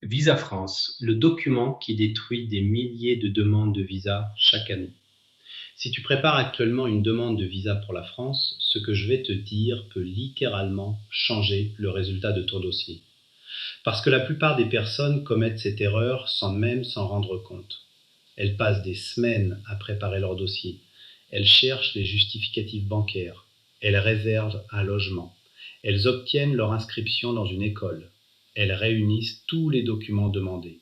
Visa France, le document qui détruit des milliers de demandes de visa chaque année. Si tu prépares actuellement une demande de visa pour la France, ce que je vais te dire peut littéralement changer le résultat de ton dossier. Parce que la plupart des personnes commettent cette erreur sans même s'en rendre compte. Elles passent des semaines à préparer leur dossier. Elles cherchent les justificatifs bancaires. Elles réservent un logement. Elles obtiennent leur inscription dans une école. Elles réunissent tous les documents demandés.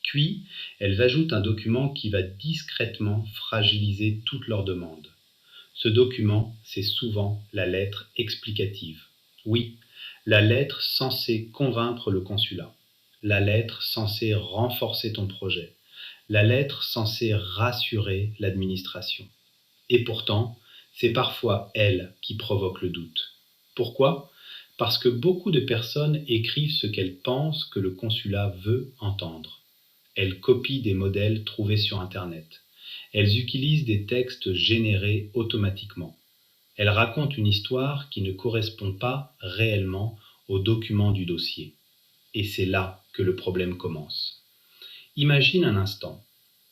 Puis, elles ajoutent un document qui va discrètement fragiliser toute leur demande. Ce document, c'est souvent la lettre explicative. Oui, la lettre censée convaincre le consulat. La lettre censée renforcer ton projet. La lettre censée rassurer l'administration. Et pourtant, c'est parfois elle qui provoque le doute. Pourquoi ? Parce que beaucoup de personnes écrivent ce qu'elles pensent que le consulat veut entendre. Elles copient des modèles trouvés sur Internet. Elles utilisent des textes générés automatiquement. Elles racontent une histoire qui ne correspond pas réellement aux documents du dossier. Et c'est là que le problème commence. Imagine un instant.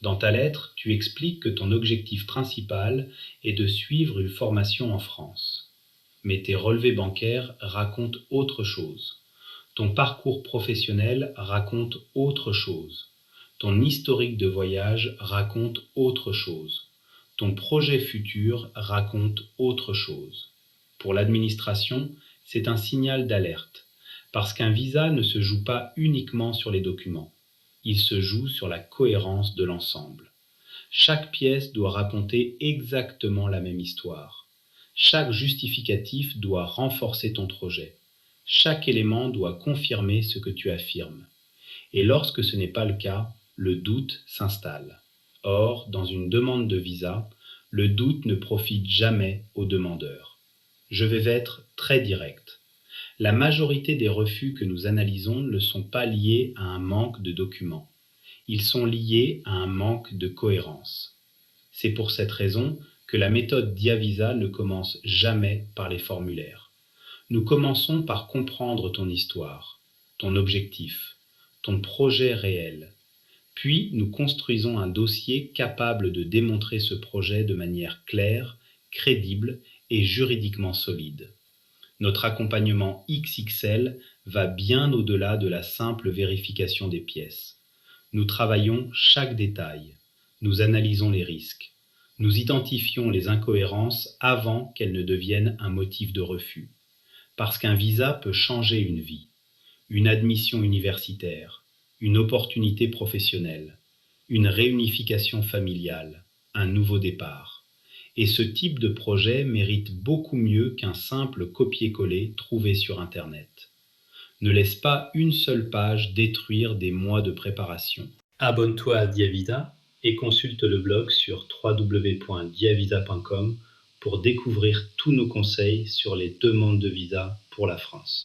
Dans ta lettre, tu expliques que ton objectif principal est de suivre une formation en France. Mais tes relevés bancaires racontent autre chose. Ton parcours professionnel raconte autre chose. Ton historique de voyage raconte autre chose. Ton projet futur raconte autre chose. Pour l'administration, c'est un signal d'alerte, parce qu'un visa ne se joue pas uniquement sur les documents. Il se joue sur la cohérence de l'ensemble. Chaque pièce doit raconter exactement la même histoire. Chaque justificatif doit renforcer ton projet. Chaque élément doit confirmer ce que tu affirmes. Et lorsque ce n'est pas le cas, le doute s'installe. Or, dans une demande de visa, le doute ne profite jamais au demandeur. Je vais être très direct. La majorité des refus que nous analysons ne sont pas liés à un manque de documents. Ils sont liés à un manque de cohérence. C'est pour cette raison que la méthode Diavisa ne commence jamais par les formulaires. Nous commençons par comprendre ton histoire, ton objectif, ton projet réel. Puis nous construisons un dossier capable de démontrer ce projet de manière claire, crédible et juridiquement solide. Notre accompagnement XXL va bien au-delà de la simple vérification des pièces. Nous travaillons chaque détail. Nous analysons les risques. Nous identifions les incohérences avant qu'elles ne deviennent un motif de refus. Parce qu'un visa peut changer une vie, une admission universitaire, une opportunité professionnelle, une réunification familiale, un nouveau départ. Et ce type de projet mérite beaucoup mieux qu'un simple copier-coller trouvé sur Internet. Ne laisse pas une seule page détruire des mois de préparation. Abonne-toi à Diavisa et consulte le blog sur www.diavisa.com pour découvrir tous nos conseils sur les demandes de visa pour la France.